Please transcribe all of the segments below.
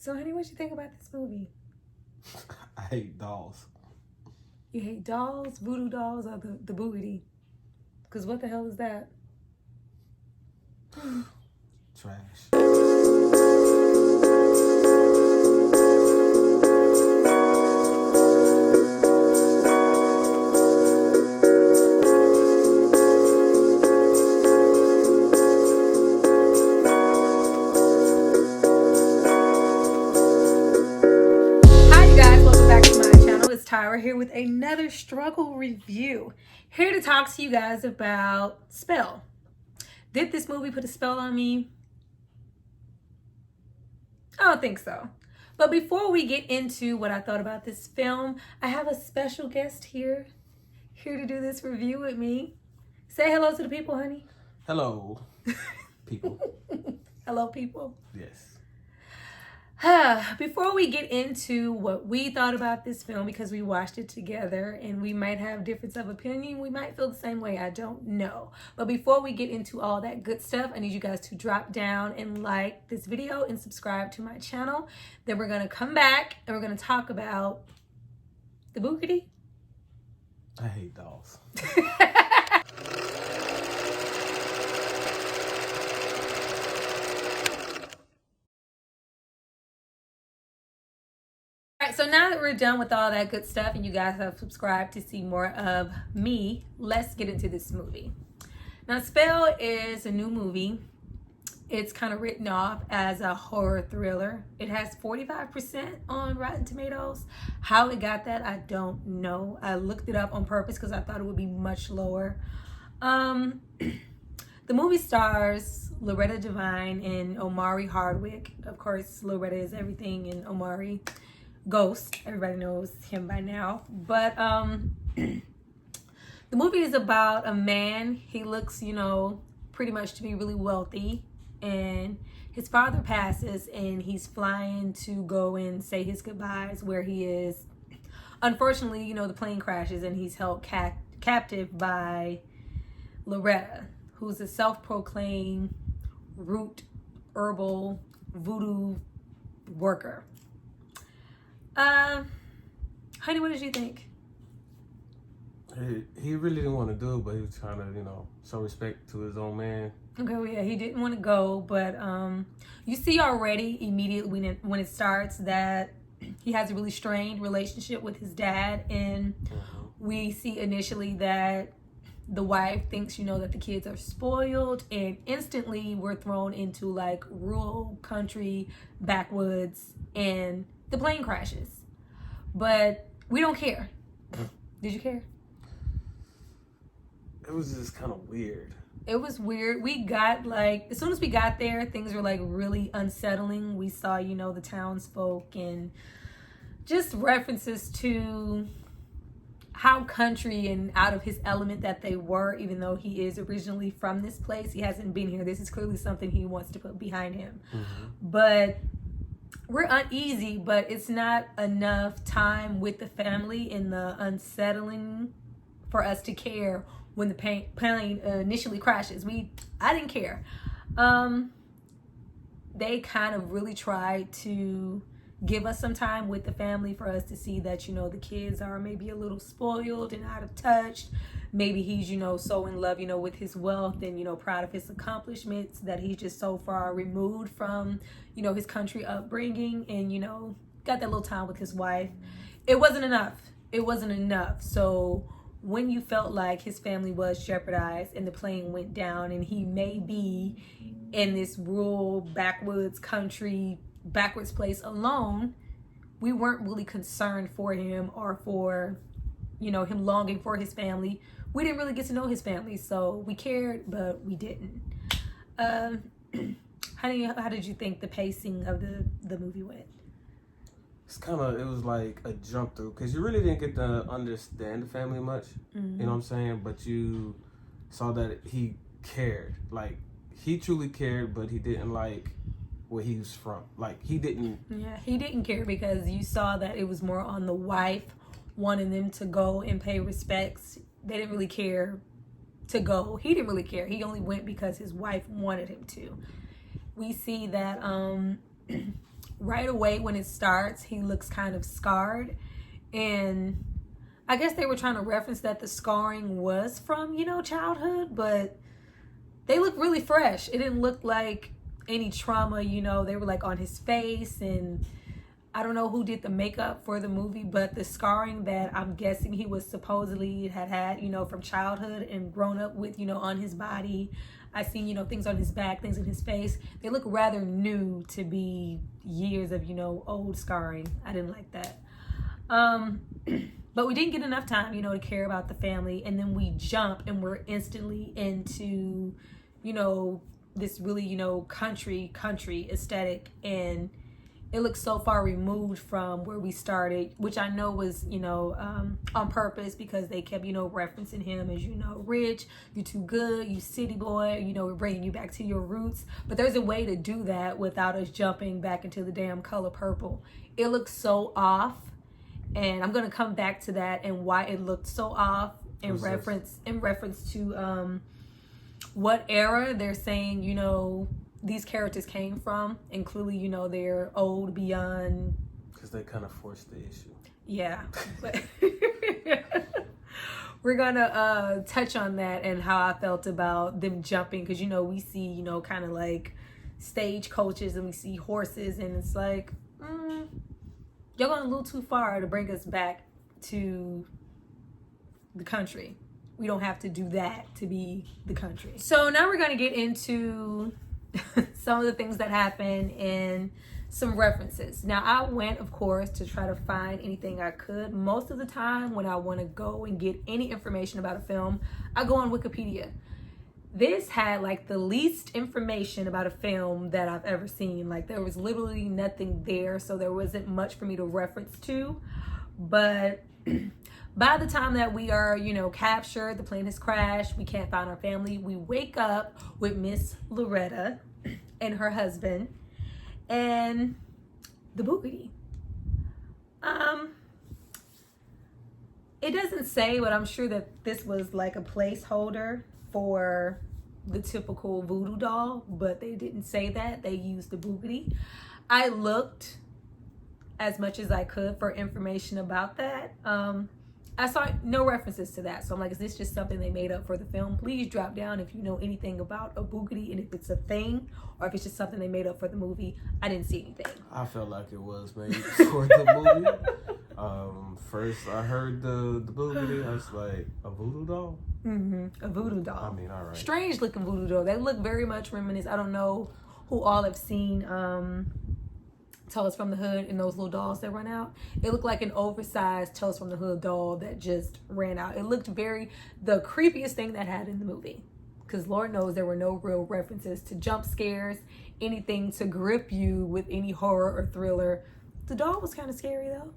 So, honey, what you think about this movie? I hate dolls. You hate dolls, voodoo dolls, or the boogity? Because what the hell is that? Trash. Tyra here with another struggle review. Here to talk to you guys about Spell. Did this movie put a spell on me? I don't think so. But before we get into what I thought about this film, I have a special guest here to do this review with me. Say hello to the people, honey. Hello, people. Hello, people. Yes. Before we get into what we thought about this film, because we watched it together and we might have difference of opinion, we might feel the same way, I don't know. But before we get into all that good stuff, I need you guys to drop down and like this video and subscribe to my channel. Then we're going to come back and we're going to talk about the boogity. I hate dolls. So now that we're done with all that good stuff and you guys have subscribed to see more of me, let's get into this movie. Now, Spell is a new movie. It's kind of written off as a horror thriller. It has 45% on Rotten Tomatoes. How it got that, I don't know. I looked it up on purpose because I thought it would be much lower. The movie stars Loretta Devine and Omari Hardwick. Of course, Loretta is everything in Omari. Ghost, everybody knows him by now. But the movie is about a man. He looks, pretty much to be really wealthy, and his father passes and he's flying to go and say his goodbyes where he is. Unfortunately, the plane crashes and he's held captive by Loretta, who's a self-proclaimed root herbal voodoo worker. Honey, what did you think? He really didn't want to do it, but he was trying to, show respect to his own man. Okay, well, yeah, he didn't want to go, but you see already immediately when it starts that he has a really strained relationship with his dad, and we see initially that the wife thinks, that the kids are spoiled, and instantly we're thrown into like rural country backwoods, and the plane crashes. But we don't care. Did you care? It was just kind of weird. It was weird. We got as soon as we got there, things were really unsettling. We saw, the townsfolk and just references to how country and out of his element that they were, even though he is originally from this place. He hasn't been here. This is clearly something he wants to put behind him. But we're uneasy, but it's not enough time with the family in the unsettling for us to care when the plane initially crashes. I didn't care. They kind of really tried to give us some time with the family for us to see that, the kids are maybe a little spoiled and out of touch. Maybe he's, so in love, with his wealth and, proud of his accomplishments that he's just so far removed from, his country upbringing and, got that little time with his wife. It wasn't enough. So when you felt like his family was jeopardized and the plane went down and he may be in this rural backwards place alone, we weren't really concerned for him or for, him longing for his family. We didn't really get to know his family, so we cared, but we didn't. How did you think the pacing of the movie went? It was like a jump through, because you really didn't get to understand the family much, you know what I'm saying? But you saw that he cared. He truly cared, but he didn't like where he was from. He didn't. Yeah, he didn't care because you saw that it was more on the wife wanting them to go and pay respects. They didn't really care to go. He didn't really care. He only went because his wife wanted him to. We see that right away when it starts, he looks kind of scarred. And I guess they were trying to reference that the scarring was from, childhood, but they look really fresh. It didn't look like any trauma, they were like on his face, and I don't know who did the makeup for the movie, but the scarring that I'm guessing he was supposedly had, from childhood and grown up with, on his body. I seen, things on his back, things in his face. They look rather new to be years of, old scarring. I didn't like that. But we didn't get enough time, to care about the family. And then we jump and we're instantly into, this really, country aesthetic. And it looks so far removed from where we started, which I know was, on purpose, because they kept, referencing him as, rich, you too good, you city boy, we're bringing you back to your roots. But there's a way to do that without us jumping back into the damn color purple. It looks so off, and I'm going to come back to that and why it looked so off in reference to what era they're saying, these characters came from, and clearly, they're old beyond. Because they kind of forced the issue. Yeah. But we're going to touch on that and how I felt about them jumping. Because, we see, kind of like stage coaches, and we see horses, and it's like, y'all going a little too far to bring us back to the country. We don't have to do that to be the country. So now we're going to get into some of the things that happen and some references. Now, I went, of course, to try to find anything I could. Most of the time when I want to go and get any information about a film, I go on Wikipedia. This had like the least information about a film that I've ever seen. Like, there was literally nothing there, so there wasn't much for me to reference to. But by the time that we are, captured, the plane has crashed, we can't find our family, we wake up with Miss Loretta and her husband and the boogity. It doesn't say, but I'm sure that this was like a placeholder for the typical voodoo doll, but they didn't say that. They used the boogity. I looked as much as I could for information about that. I saw no references to that. So I'm like, is this just something they made up for the film? Please drop down if you know anything about a boogity and if it's a thing or if it's just something they made up for the movie. I didn't see anything. I felt like it was made for the movie. First I heard the boogity, I was like, a voodoo doll? A voodoo doll. I mean, all right. Strange looking voodoo doll. They look very much reminiscent. I don't know who all have seen Tales from the Hood and those little dolls that run out. It looked like an oversized Tales from the Hood doll that just ran out. It looked the creepiest thing that had in the movie. Because Lord knows there were no real references to jump scares, anything to grip you with any horror or thriller. The doll was kind of scary though.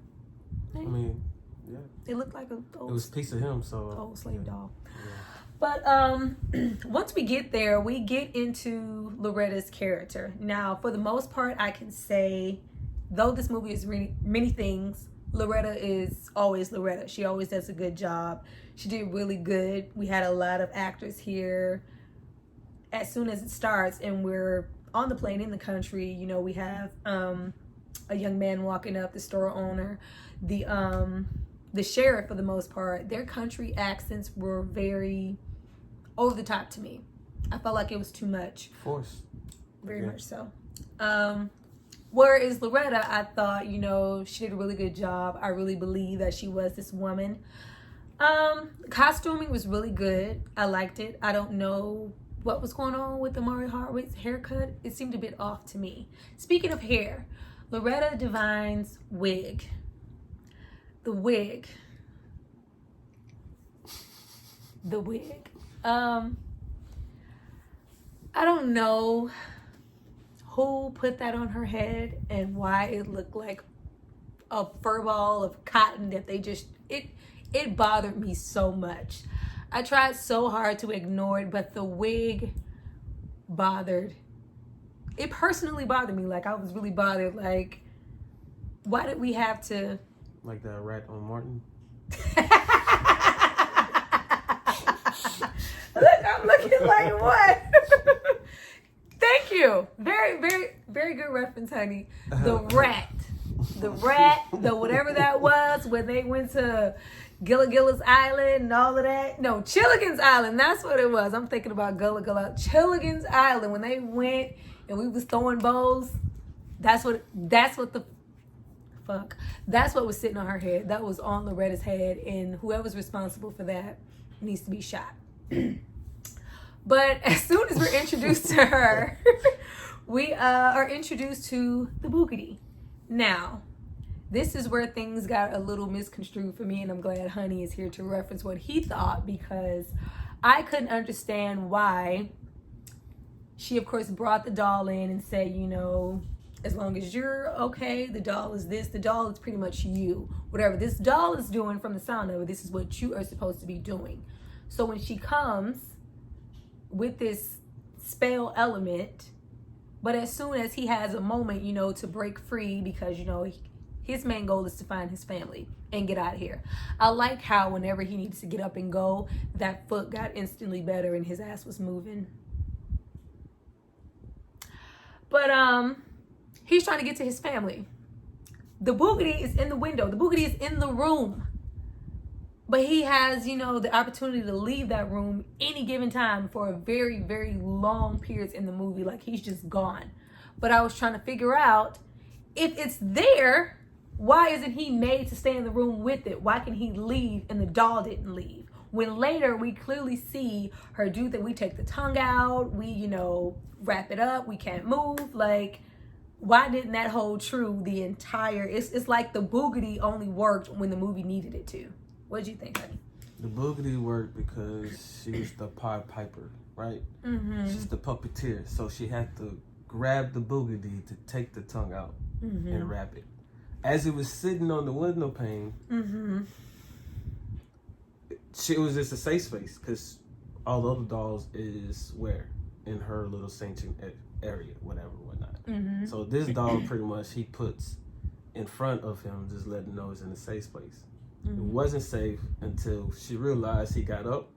I mean, yeah. It looked like it was a piece of him, so old slave doll. Yeah. But once we get there, we get into Loretta's character. Now, for the most part, I can say, though this movie is many things, Loretta is always Loretta. She always does a good job. She did really good. We had a lot of actors here. As soon as it starts and we're on the plane in the country, we have a young man walking up, the store owner, the sheriff, for the most part. Their country accents were very over the top to me. I felt like it was too much. Forced. Very much so. Whereas Loretta, I thought, she did a really good job. I really believe that she was this woman. Costuming was really good. I liked it. I don't know what was going on with Amari Hartwick's haircut. It seemed a bit off to me. Speaking of hair, Loretta Devine's wig. The wig. I don't know who put that on her head and why it looked like a fur ball of cotton that they just, it bothered me so much. I tried so hard to ignore it, but the wig it personally bothered me. Like, I was really bothered. Like, why did we have to... Like that rat on Martin? Look, I'm looking like what? Thank you. Very, very, very good reference, honey. The rat, the whatever that was, when they went to Gilligan's Island and all of that. No, Chilligan's Island. That's what it was. I'm thinking about Chilligan's Island, when they went and we was throwing bows. That's what the fuck. That's what was sitting on her head. That was on Loretta's head, and whoever's responsible for that needs to be shot. But as soon as we're introduced to her, we are introduced to the Boogity. Now, this is where things got a little misconstrued for me, and I'm glad Hunney is here to reference what he thought, because I couldn't understand why she, of course, brought the doll in and said, you know, as long as you're okay, the doll is this, the doll is pretty much you. Whatever this doll is doing, from the sound of it, this is what you are supposed to be doing. So when she comes with this spell element, but as soon as he has a moment, you know, to break free, because, you know, his main goal is to find his family and get out of here. I like how whenever he needs to get up and go, that foot got instantly better and his ass was moving. But he's trying to get to his family. The Boogity is in the window. The Boogity is in the room. But he has, you know, the opportunity to leave that room any given time for a very, very long periods in the movie. Like, he's just gone. But I was trying to figure out, if it's there, why isn't he made to stay in the room with it? Why can he leave and the doll didn't leave? When later we clearly see her do that. We take the tongue out. We, you know, wrap it up. We can't move. Like, why didn't that hold true the entire... It's like the Boogity only worked when the movie needed it to. What do you think, honey? The Boogity worked because she was the Pied Piper, right? Mm-hmm. She's the puppeteer. So she had to grab the Boogity to take the tongue out and wrap it. As it was sitting on the window pane, she was just a safe space, because all the other dolls is where? In her little sanctum area, whatnot. So this doll, pretty much, he puts in front of him, just letting him know it's in a safe space. It wasn't safe until she realized he got up.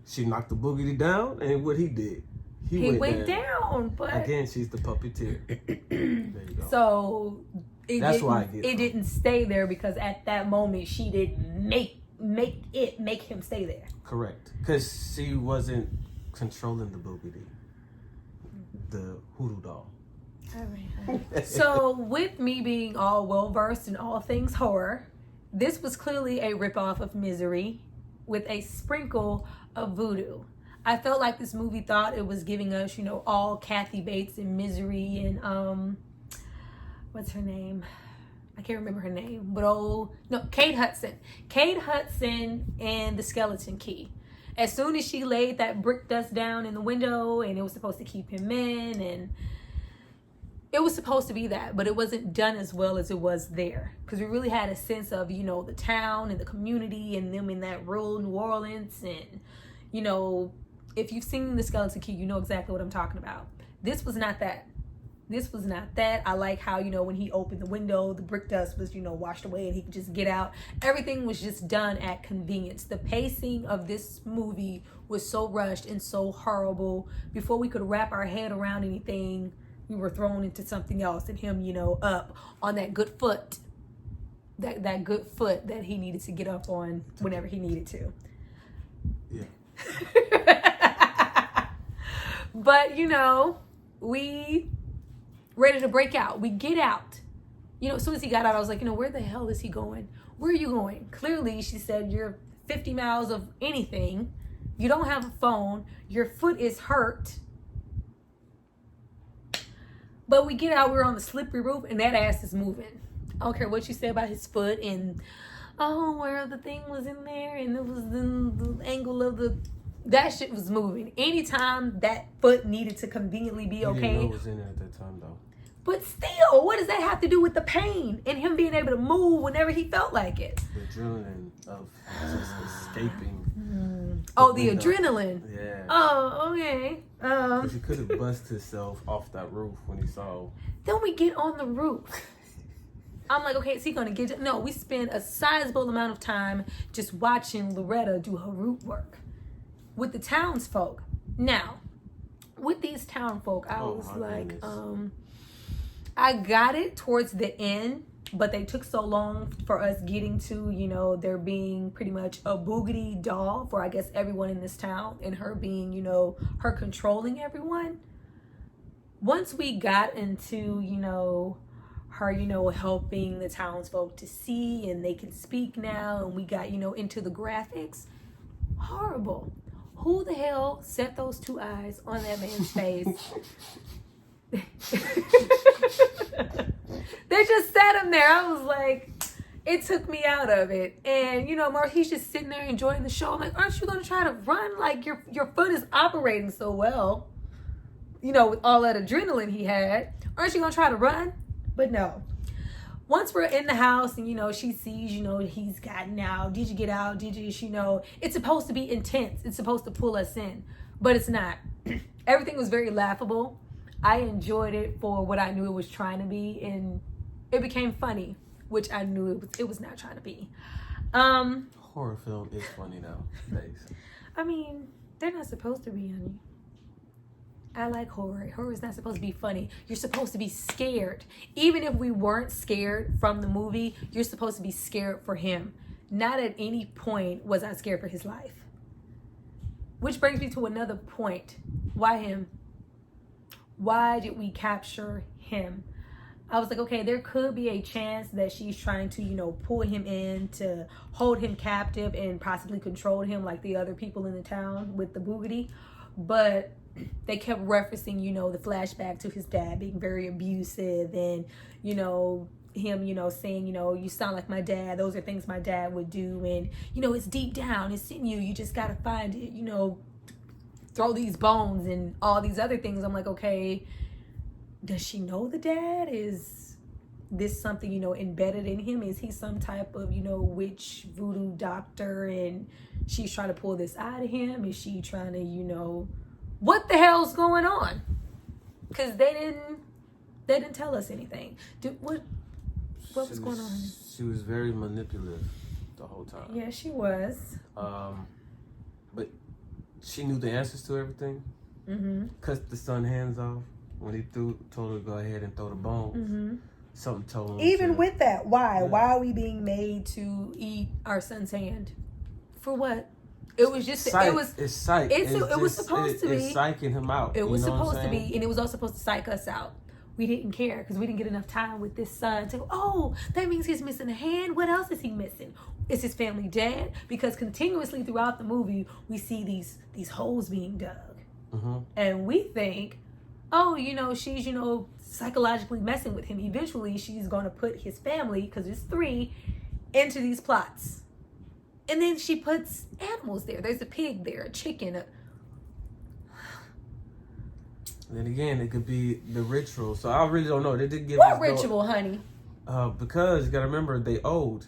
She knocked the Boogity down, and what he did, he went down. But again, she's the puppeteer. There you go. So that's why I get it didn't stay there, because at that moment she didn't make him stay there. Correct, because she wasn't controlling the Boogity, the hoodoo doll. All right. So with me being all well versed in all things horror, this was clearly a ripoff of Misery with a sprinkle of voodoo. I felt like this movie thought it was giving us, you know, all Kathy Bates in Misery and what's her name? I can't remember her name, but Kate Hudson. Kate Hudson and the Skeleton Key. As soon as she laid that brick dust down in the window, and it was supposed to keep him in, and it was supposed to be that, but it wasn't done as well as it was there. Because we really had a sense of, you know, the town and the community and them in that rural New Orleans. And, you know, if you've seen The Skeleton Key, you know exactly what I'm talking about. This was not that. This was not that. I like how, you know, when he opened the window, the brick dust was, you know, washed away and he could just get out. Everything was just done at convenience. The pacing of this movie was so rushed and so horrible. Before we could wrap our head around anything, we were thrown into something else, and him, you know, up on that good foot. That good foot that he needed to get up on whenever he needed to. Yeah. But, you know, we ready to break out. We get out. You know, as soon as he got out, I was like, you know, where the hell is he going? Where are you going? Clearly, she said, you're 50 miles of anything. You don't have a phone. Your foot is hurt. But we get out, we're on the slippery roof, and that ass is moving. I don't care what you say about his foot, and where the thing was in there, and it was in the angle of that shit was moving. Anytime that foot needed to conveniently be okay. He didn't know it was in there at that time, though. But still, what does that have to do with the pain and him being able to move whenever he felt like it? The adrenaline of just escaping. The adrenaline. Yeah. Oh, okay. Because he could have busted himself off that roof when he saw. Then we get on the roof. I'm like, okay, is he going to get... No, we spend a sizable amount of time just watching Loretta do her root work with the townsfolk. Now, with these town folk, I was like, goodness. I got it towards the end, but they took so long for us getting to, there being pretty much a boogity doll for, I guess, everyone in this town, and her being, her controlling everyone. Once we got into, her, helping the townsfolk to see, and they can speak now, and we got, into the graphics, horrible. Who the hell set those two eyes on that man's face? They just sat him there. I was like, it took me out of it. And Mark, he's just sitting there enjoying the show. I'm like, aren't you gonna try to run? Like your foot is operating so well, with all that adrenaline he had. Aren't you gonna try to run? But no. Once we're in the house and she sees he's gotten out. Did you get out? Did you? It's supposed to be intense. It's supposed to pull us in, but it's not. Everything was very laughable. I enjoyed it for what I knew it was trying to be, and it became funny, which I knew it was not trying to be. Horror film is funny nowadays. I mean, they're not supposed to be, honey. I like horror. Horror is not supposed to be funny. You're supposed to be scared. Even if we weren't scared from the movie, you're supposed to be scared for him. Not at any point was I scared for his life. Which brings me to another point. Why him? Why did we capture him? I was like, okay, there could be a chance that she's trying to, pull him in to hold him captive and possibly control him like the other people in the town with the boogity. But they kept referencing, the flashback to his dad being very abusive and, him, saying, you sound like my dad. Those are things my dad would do. And, it's deep down. It's in you. You just got to find it, throw these bones and all these other things. I'm like, okay, does she know the dad? Is this something, embedded in him? Is he some type of, witch voodoo doctor and she's trying to pull this out of him? Is she trying to, what the hell's going on? Because they didn't tell us anything. What was going on? She was very manipulative the whole time. Yeah, she was. But she knew the answers to everything. Mm-hmm. Cut the son's hands off when he told her to go ahead and throw the bones. Mm-hmm. Something told him. Even with that, why? Yeah. Why are we being made to eat our son's hand? For what? It was just psych. It was. It's psych. It was supposed to be. It's psyching him out. It was supposed to be, and it was also supposed to psych us out. We didn't care because we didn't get enough time with this son to go, oh, that means he's missing a hand. What else is he missing? Is his family dead? Because continuously throughout the movie, we see these holes being dug. Mm-hmm. And we think, oh, she's, psychologically messing with him. Eventually, she's going to put his family, because it's 3, into these plots. And then she puts animals there. There's a pig there, a chicken, Then again, it could be the ritual. So I really don't know. They did give what ritual, honey? Because you gotta remember they owed.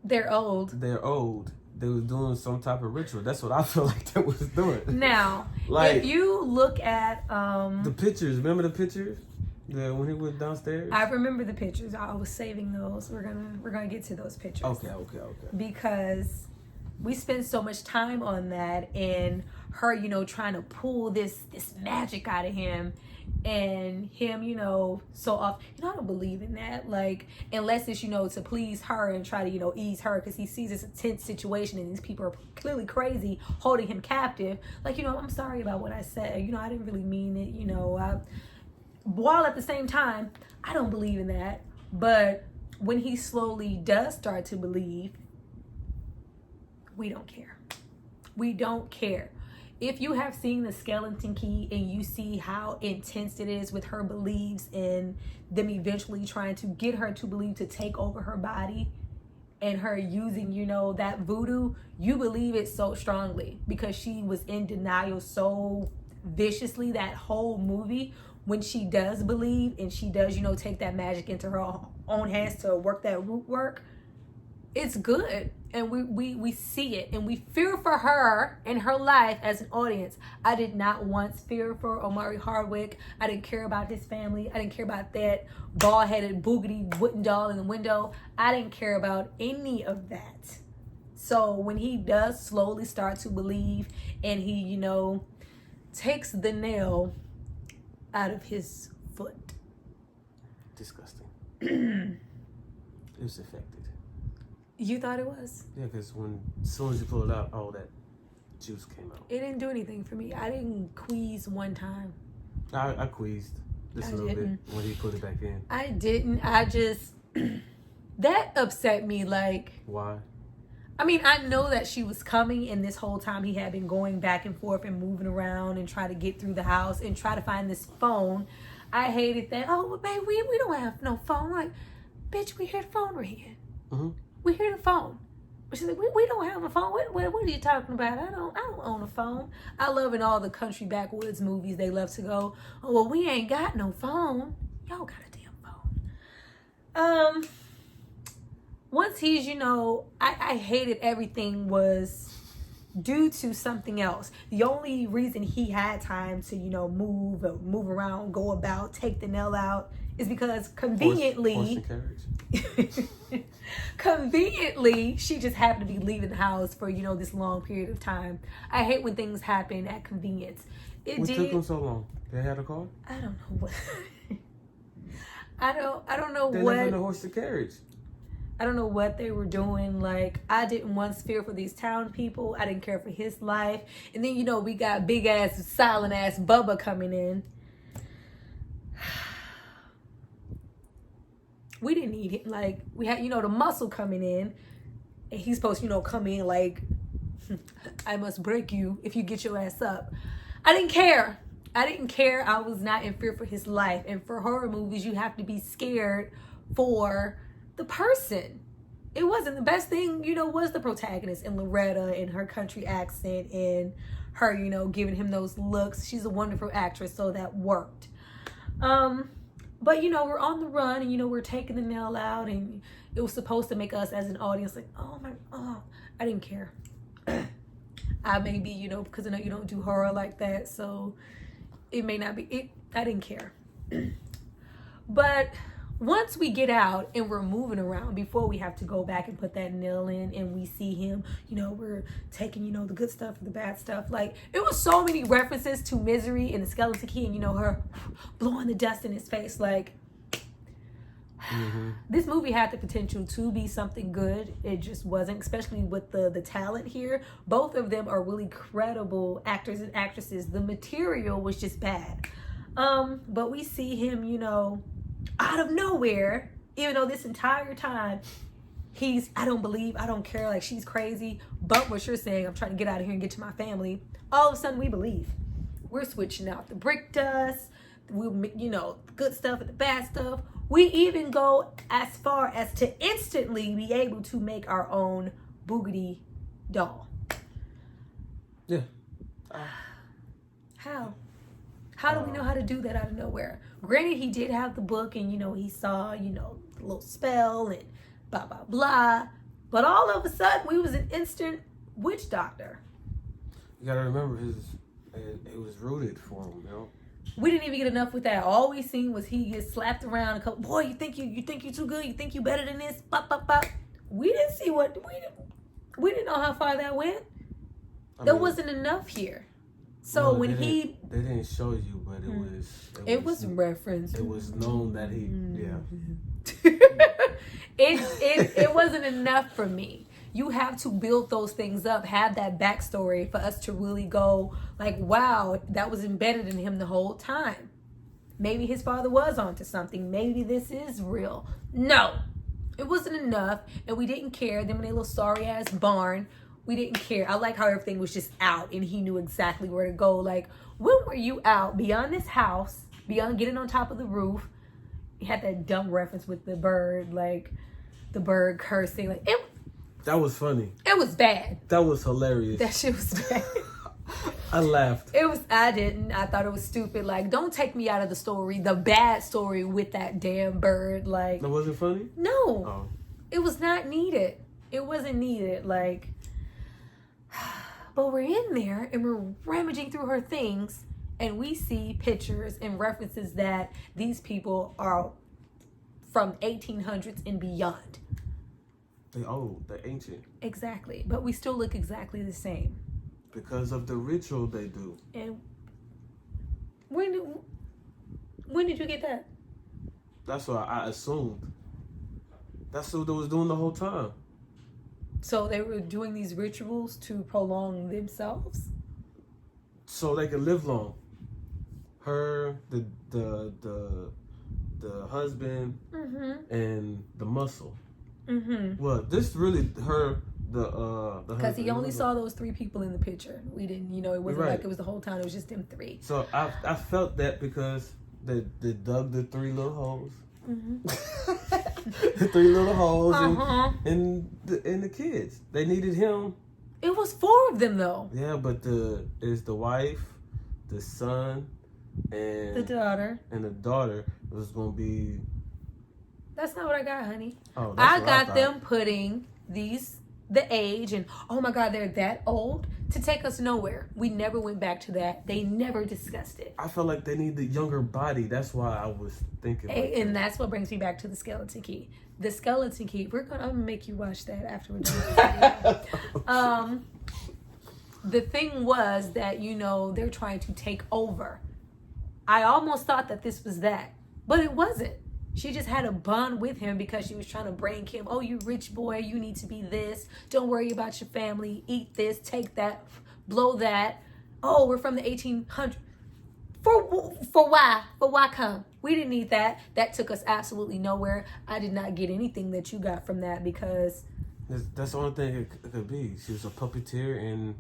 They're old. They're old. They was doing some type of ritual. That's what I feel like they was doing. Now, like, if you look at the pictures, remember the pictures? When he went downstairs? I remember the pictures. I was saving those. We're gonna get to those pictures. Okay. Because we spend so much time on that and her, trying to pull this magic out of him and him, so off. I don't believe in that. Like, unless it's, to please her and try to, ease her because he sees this tense situation and these people are clearly crazy holding him captive. Like, I'm sorry about what I said. I didn't really mean it, while at the same time, I don't believe in that. But when he slowly does start to believe, we don't care. We don't care. If you have seen the Skeleton Key and you see how intense it is with her beliefs and them eventually trying to get her to believe to take over her body and her using, that voodoo, you believe it so strongly because she was in denial so viciously that whole movie. When she does believe and she does, take that magic into her own hands to work that root work, it's good. And we see it and we fear for her and her life as an audience. I did not once fear for Omari Hardwick. I didn't care about his family. I didn't care about that bald-headed boogity wooden doll in the window. I didn't care about any of that. So when he does slowly start to believe and he, takes the nail out of his foot. Disgusting. It was affected. You thought it was? Yeah, because as soon as you pull it out, all that juice came out. It didn't do anything for me. I didn't queeze one time. I queezed just a little bit when he put it back in. I didn't. I just... that upset me, like... Why? I mean, I know that she was coming, and this whole time he had been going back and forth and moving around and trying to get through the house and try to find this phone. I hated that. Oh, well, babe, we don't have no phone. Like, bitch, we hear the phone ringing. Mm-hmm. We hear the phone. She's like, we don't have a phone. What are you talking about? I don't own a phone. I love in all the country backwoods movies, they love to go, oh, well, we ain't got no phone. Y'all got a damn phone. Once he's, I hated everything was due to something else. The only reason he had time to, move around, go about, take the nail out is because conveniently, conveniently, she just happened to be leaving the house for, this long period of time. I hate when things happen at convenience. What took them so long? They had a car? I don't know what. I don't know they what. They left in a horse to carriage. I don't know what they were doing. Like, I didn't once fear for these town people. I didn't care for his life. And then, we got big ass, silent ass Bubba coming in. We didn't need it. Like, we had, the muscle coming in. And he's supposed to, come in like, I must break you if you get your ass up. I didn't care. I was not in fear for his life. And for horror movies, you have to be scared for the person. It wasn't the best thing, was the protagonist and Loretta and her country accent and her, giving him those looks. She's a wonderful actress, so that worked. But, we're on the run and, we're taking the nail out, and it was supposed to make us as an audience like, I didn't care. I may be, because I know you don't do horror like that, so it may not be, I didn't care. But once we get out and we're moving around, before we have to go back and put that nail in and we see him, we're taking, the good stuff and the bad stuff. Like, it was so many references to Misery and the Skeleton Key and, her blowing the dust in his face. Like, This movie had the potential to be something good. It just wasn't, especially with the talent here. Both of them are really credible actors and actresses. The material was just bad. But we see him, out of nowhere, even though this entire time I don't care, like, she's crazy, but what you're saying, I'm trying to get out of here and get to my family, all of a sudden we believe. We're switching out the brick dust, good stuff and the bad stuff. We even go as far as to instantly be able to make our own Boogity doll. Yeah. How do we know how to do that out of nowhere? Granted, he did have the book and, he saw, the little spell and blah, blah, blah. But all of a sudden, we was an instant witch doctor. You got to remember, it was rooted for him, We didn't even get enough with that. All we seen was he gets slapped around a couple. Boy, you think you too good? You think you better than this? Bop, bop, bop. We didn't see we didn't know how far that went. There wasn't enough here. So when they didn't show you, but it was referenced. It was known that he it wasn't enough for me. You have to build those things up, have that backstory for us to really go like, wow, that was embedded in him the whole time. Maybe his father was onto something. Maybe this is real. No, it wasn't enough, and we didn't care. Them in a little sorry ass barn. We didn't care. I like how everything was just out and he knew exactly where to go. Like, when were you out beyond this house, beyond getting on top of the roof? You had that dumb reference with the bird, like the bird cursing. Like, that was funny. It was bad. That was hilarious. That shit was bad. I laughed. I didn't. I thought it was stupid. Like, don't take me out of the story, the bad story with that damn bird. Like, that wasn't funny? No. Oh. It was not needed. It wasn't needed. Like, but we're in there and we're rummaging through her things and we see pictures and references that these people are from 1800s and beyond. They're old. They're ancient. Exactly. But we still look exactly the same. Because of the ritual they do. And When did you get that? That's what I assumed. That's what they was doing the whole time. So they were doing these rituals to prolong themselves? So they could live long. Her, the husband, and the muscle. Well, this really her the because he only saw those 3 people in the picture. We didn't, it wasn't like it was the whole time. It was just them 3. So I felt that because they dug the 3 little holes. The 3 little holes and the kids. They needed him. It was 4 of them though. Yeah, but it's the wife, the son, and the daughter. And the daughter was gonna be. That's not what I got, honey. Oh, I got them putting the age and oh my God, they're that old to take us nowhere. We never went back to that. They never discussed it. I felt like they need the younger body. That's why I was thinking. And that's what brings me back to the Skeleton Key. The Skeleton Key. I'm gonna make you watch that after we're done. The thing was that they're trying to take over. I almost thought that this was that, but it wasn't. She just had a bond with him because she was trying to bring him, oh, you rich boy, you need to be this. Don't worry about your family. Eat this, take that, blow that. Oh, we're from the 1800s. For why? For why come? We didn't need that. That took us absolutely nowhere. I did not get anything that you got from that because... That's the only thing it could be. She was a puppeteer and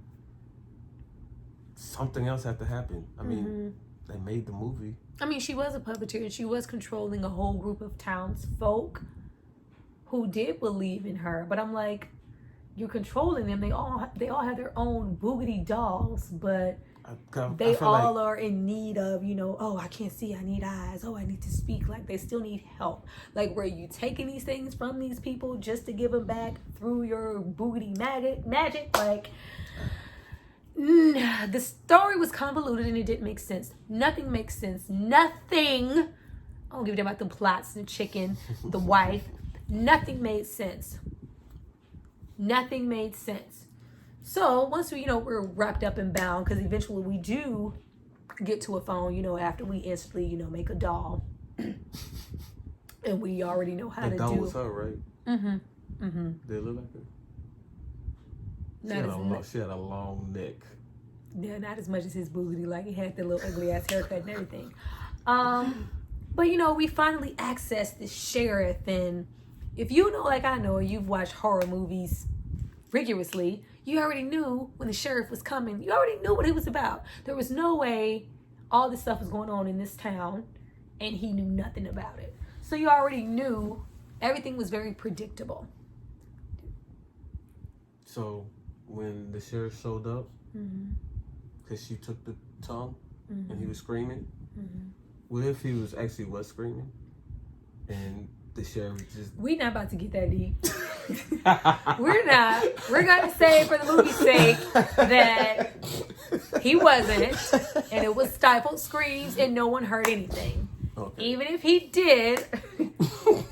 something else had to happen. I mean, they made the movie. I mean, she was a puppeteer and she was controlling a whole group of townsfolk who did believe in her. But I'm like, you're controlling them. They all have their own boogity dolls, but they all are in need of, oh, I can't see, I need eyes. Oh, I need to speak. Like, they still need help. Like, were you taking these things from these people just to give them back through your boogity magic? Like... The story was convoluted and it didn't make sense. Nothing makes sense. Nothing. I don't give a damn about the plots, the chicken, the wife. Nothing made sense. Nothing made sense. So once we're wrapped up and bound, because eventually we do get to a phone, after we instantly, make a doll. And we already know how to do. The doll was her, right? Did it look like her? She had a long neck. Yeah, not as much as his boogity. Like, he had the little ugly ass haircut and everything. But we finally accessed the sheriff, and if you know, like I know, you've watched horror movies rigorously, you already knew when the sheriff was coming. You already knew what it was about. There was no way all this stuff was going on in this town, and he knew nothing about it. So you already knew everything was very predictable. So when the sheriff showed up, because she took the tongue and he was screaming, what if he was screaming and the sheriff just... We're not about to get that deep. We're not. We're going to say for the movie's sake that he wasn't, and it was stifled screams and no one heard anything. Okay. Even if he did,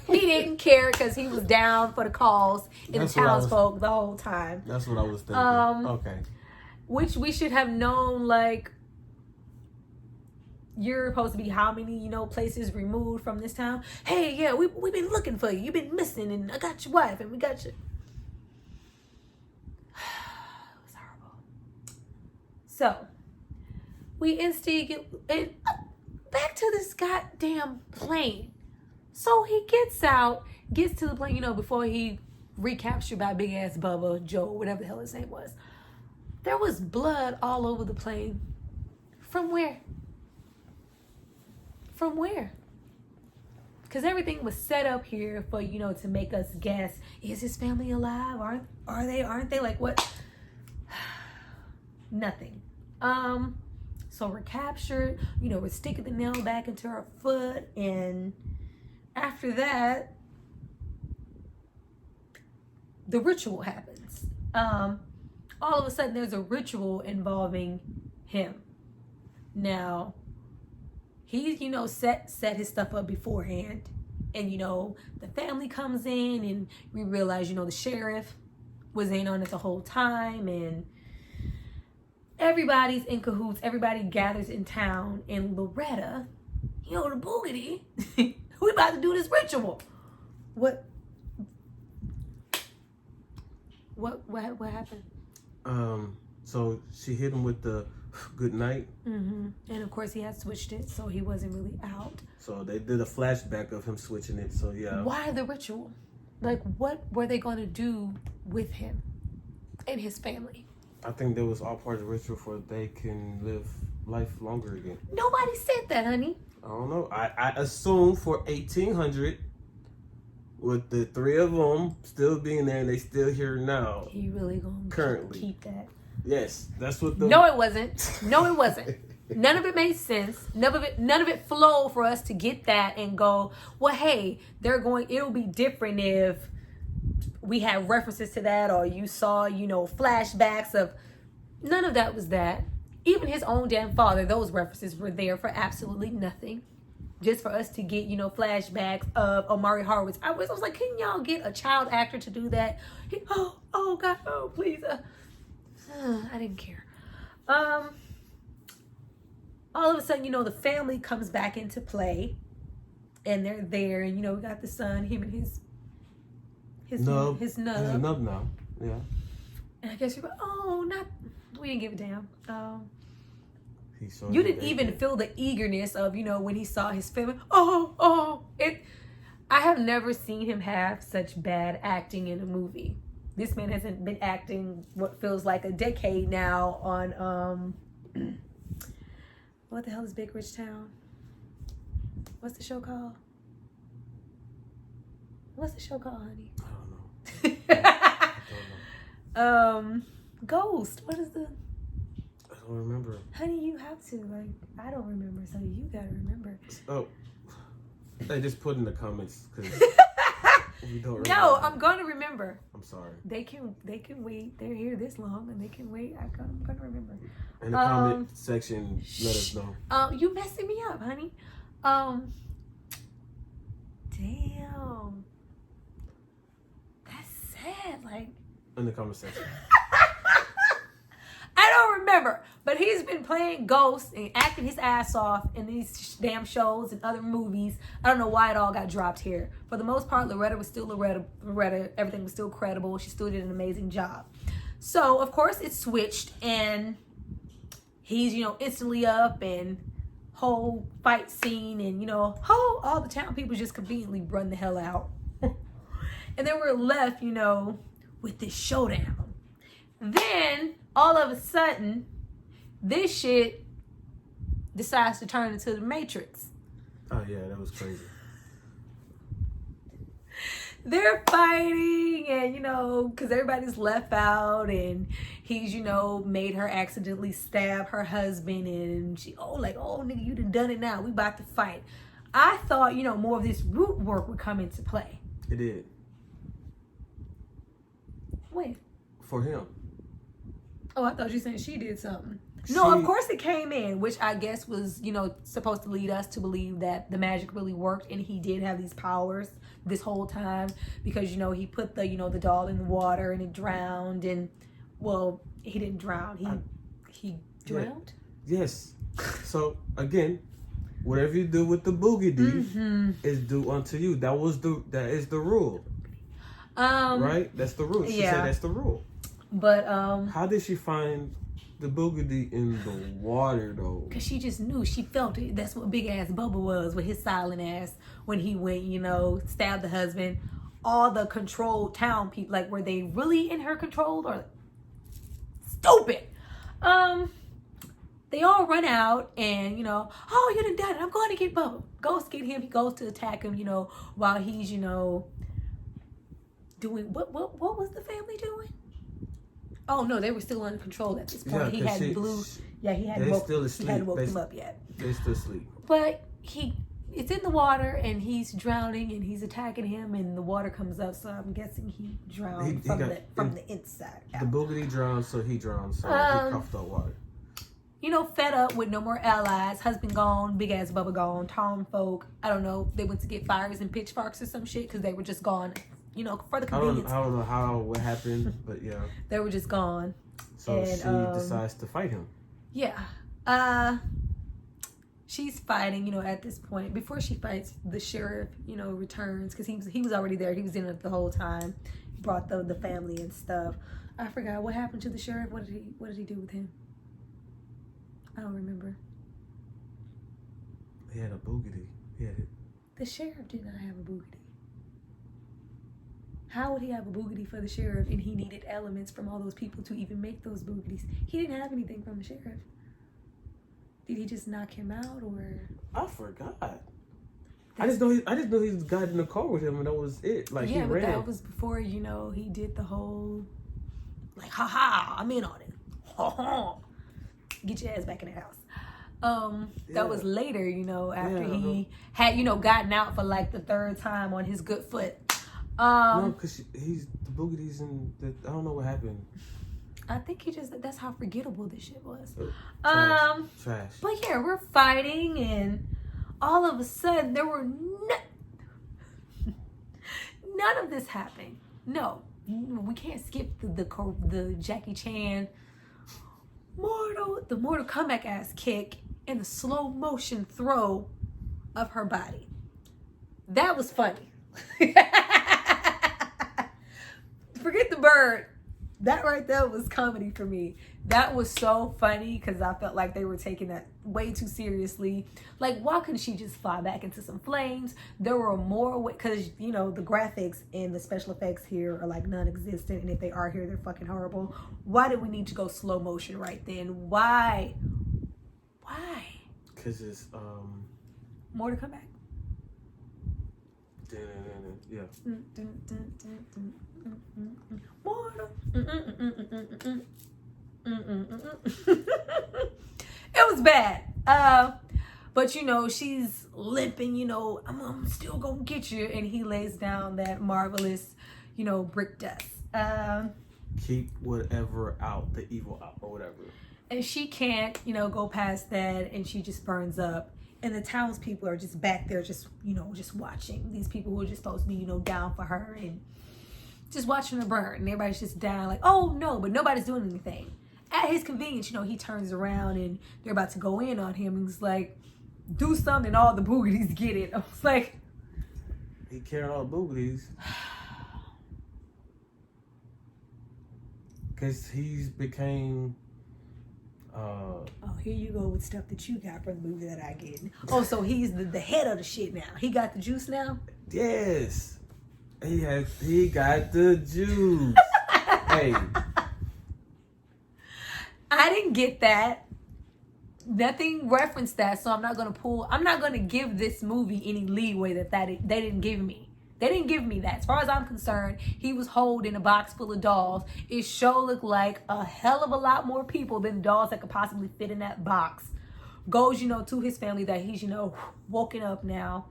he didn't care because he was down for the cause in the townsfolk the whole time. That's what I was thinking. Okay. Which we should have known, like, you're supposed to be how many, places removed from this town? Hey, yeah, we've been looking for you. You've been missing, and I got your wife, and we got you. It was horrible. So, we instantly get back to this goddamn plane. So he gets to the plane, before he recaptured by big ass Bubba, Joe, whatever the hell his name was. There was blood all over the plane. From where? From where? Because everything was set up here for, to make us guess, is his family alive? Aren't they? Like, what? Nothing. So we're captured, we're sticking the nail back into her foot, and after that, the ritual happens. All of a sudden there's a ritual involving him. Now, he, set his stuff up beforehand, and, the family comes in, and we realize, the sheriff was in on it the whole time, and everybody's in cahoots. Everybody gathers in town. And Loretta, the boogity, we about to do this ritual. What happened? So she hit him with the good night. And of course he had switched it, so he wasn't really out. So they did a flashback of him switching it. So yeah. Why the ritual? Like, what were they going to do with him and his family? I think that was all part of the ritual for they can live life longer again. Nobody said that, honey. I don't know. I assume for 1800, with the three of them still being there and they still here now. He really gonna currently keep that? Yes, that's what the. No, it wasn't. No, it wasn't. None of it made sense. None of it flowed for us to get that and go, well, hey, it'll be different if we have references to that, or you saw, flashbacks of. None of that was that. Even his own damn father, those references were there for absolutely nothing. Just for us to get, flashbacks of Omari Horowitz. I was like, can y'all get a child actor to do that? Oh God, oh please. I didn't care. All of a sudden, the family comes back into play, and they're there, and we got the son, him and his nub. Yeah, nub now. Yeah. And I guess you're like, we didn't give a damn. You didn't even feel the eagerness of, when he saw his family. I have never seen him have such bad acting in a movie. This man hasn't been acting what feels like a decade now on, what the hell is Big Rich Town? What's the show called? What's the show called, honey? I don't know. Ghost. What is the... I don't remember. Honey, you have to. I don't remember, so you gotta remember. Oh. Hey, just put in the comments, because we don't remember. No, I'm gonna remember. I'm sorry. They can wait. They're here this long, and they can wait. I'm gonna remember. In the comment section, let us know. You messing me up, honey. Damn. That's sad. Like. In the comment section. I don't remember, but he's been playing Ghost and acting his ass off in these damn shows and other movies. I don't know why it all got dropped here. For the most part, Loretta was still Loretta. Everything was still credible. She still did an amazing job. So, of course, it switched, and he's, instantly up, and whole fight scene, and, all the town people just conveniently run the hell out. And then we're left, with this showdown. Then, all of a sudden, this shit decides to turn into the Matrix. Oh, yeah, that was crazy. They're fighting, and, because everybody's left out, and he's, made her accidentally stab her husband, and she, nigga, you done it now. We about to fight. I thought, more of this root work would come into play. It did. When? For him. Oh, I thought you were saying she did something. No, of course it came in, which I guess was, supposed to lead us to believe that the magic really worked and he did have these powers this whole time because, he put the, the doll in the water and it drowned and, well, he didn't drown. He drowned? Yeah. Yes. So, again, whatever you do with the boogity is due unto you. That is the rule. Right? That's the rule. She said that's the rule. But how did she find the boogity in the water though? Because she just knew. She felt it. That's what big ass Bubba was with his silent ass when he went, stabbed the husband. All the controlled town people, like, were they really in her control or stupid? They all run out and, you done done it. I'm going to get Bubba. Ghost get him. He goes to attack him, while he's, doing what was the family doing? Oh no, they were still under control at this point. Yeah, he hadn't woke them up yet. They still asleep. But it's in the water and he's drowning and he's attacking him and the water comes up, so I'm guessing he drowned from the inside out. The boogity drowned, so he drowned, so he coughed up water. Fed up with no more allies, husband gone, big ass Bubba gone, town folk, I don't know, they went to get fires and pitchforks or some shit because they were just gone for the convenience. I don't know what happened, but yeah. They were just gone. So she decides to fight him. Yeah. She's fighting, at this point. Before she fights, the sheriff, returns because he was already there. He was in it the whole time. He brought the family and stuff. I forgot what happened to the sheriff. What did he do with him? I don't remember. He had a Bugatti. He had it. The sheriff did not have a Bugatti. How would he have a Bugatti for the sheriff and he needed elements from all those people to even make those Bugattis? He didn't have anything from the sheriff. Did he just knock him out or? I forgot. I just know he got in the car with him and that was it. Like he ran. That was before, he did the whole like, I'm in on it. Ha ha. Get your ass back in the house. That was later, after he had, gotten out for like the third time on his good foot. No, because he's the Bugattis and I don't know what happened. I think that's how forgettable this shit was. Trash. But yeah, we're fighting and all of a sudden there were none of this happened. No, we can't skip the Jackie Chan the Mortal Comeback ass kick and the slow motion throw of her body. That was funny. Forget the bird. That right there was comedy for me. That was so funny because I felt like they were taking that way too seriously. Like, why couldn't she just fly back into some flames? There were more because the graphics and the special effects here are like non-existent, and if they are here, they're fucking horrible. Why did we need to go slow motion right then? Why? Because it's more to come back. Yeah. It was bad. But she's limping, I'm still gonna get you, and he lays down that marvelous, brick dust. Keep whatever out, the evil out or whatever. And she can't, go past that, and she just burns up. And the townspeople are just back there, just watching. These people who are just supposed to be, down for her and just watching her burn. And everybody's just down like, oh no, but nobody's doing anything. At his convenience, he turns around and they're about to go in on him. And he's like, do something, and all the Bugattis get it. I was like, he carried all the Bugattis. Because he's became... here you go with stuff that you got from the movie that I get. Oh, so he's the head of the shit now. He got the juice now? Yes. He got the juice. Hey. I didn't get that. Nothing referenced that, so I'm not gonna give this movie any leeway that they didn't give me. They didn't give me that. As far as I'm concerned, he was holding a box full of dolls. It sure looked like a hell of a lot more people than dolls that could possibly fit in that box. Goes, to his family that he's, woken up now.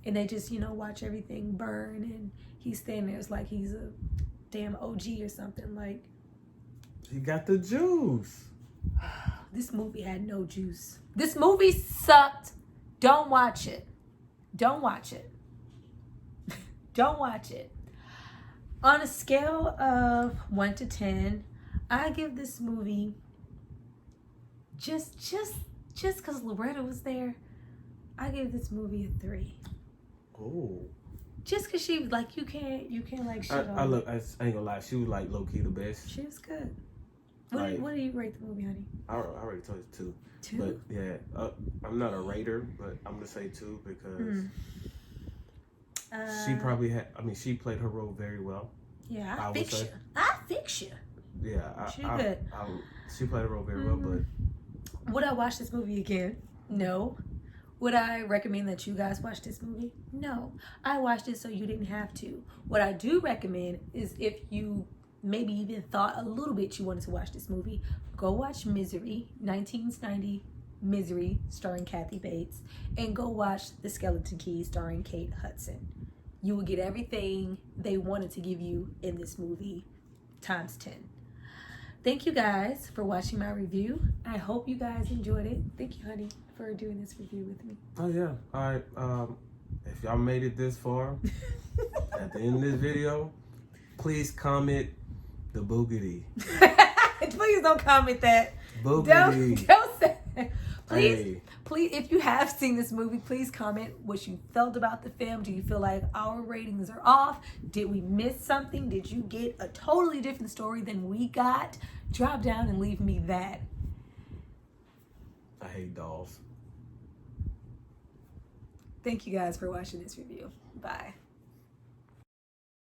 And they just, watch everything burn. And he's standing there. It's like he's a damn OG or something. Like, he got the juice. This movie had no juice. This movie sucked. Don't watch it. Don't watch it. Don't watch it. On a scale of 1 to 10, I give this movie just because Loretta was there, I give this movie a 3. Oh. Just because she like you can't like shit on. I ain't gonna lie, she was like low key the best. She was good. What do you rate the movie, honey? I already told you 2. 2. But yeah, I'm not a rater, but I'm gonna say 2 because. She probably had. I mean, she played her role very well. Yeah, I fix you. Yeah, she good. She played her role very well, but would I watch this movie again? No. Would I recommend that you guys watch this movie? No. I watched it so you didn't have to. What I do recommend is if you maybe even thought a little bit you wanted to watch this movie, go watch Misery, 1990 Misery, starring Kathy Bates, and go watch The Skeleton Key, starring Kate Hudson. You will get everything they wanted to give you in this movie times 10. Thank you guys for watching my review. I hope you guys enjoyed it. Thank you, honey, for doing this review with me. Oh yeah. All right. If y'all made it this far, at the end of this video, please comment the boogity. Please don't comment that. Boogity. Don't say that. Please, Hey. please, if you have seen this movie, please comment what you felt about the film. Do you feel like our ratings are off? Did we miss something? Did you get a totally different story than we got? Drop down and leave me that. I hate dolls. Thank you guys for watching this review. Bye.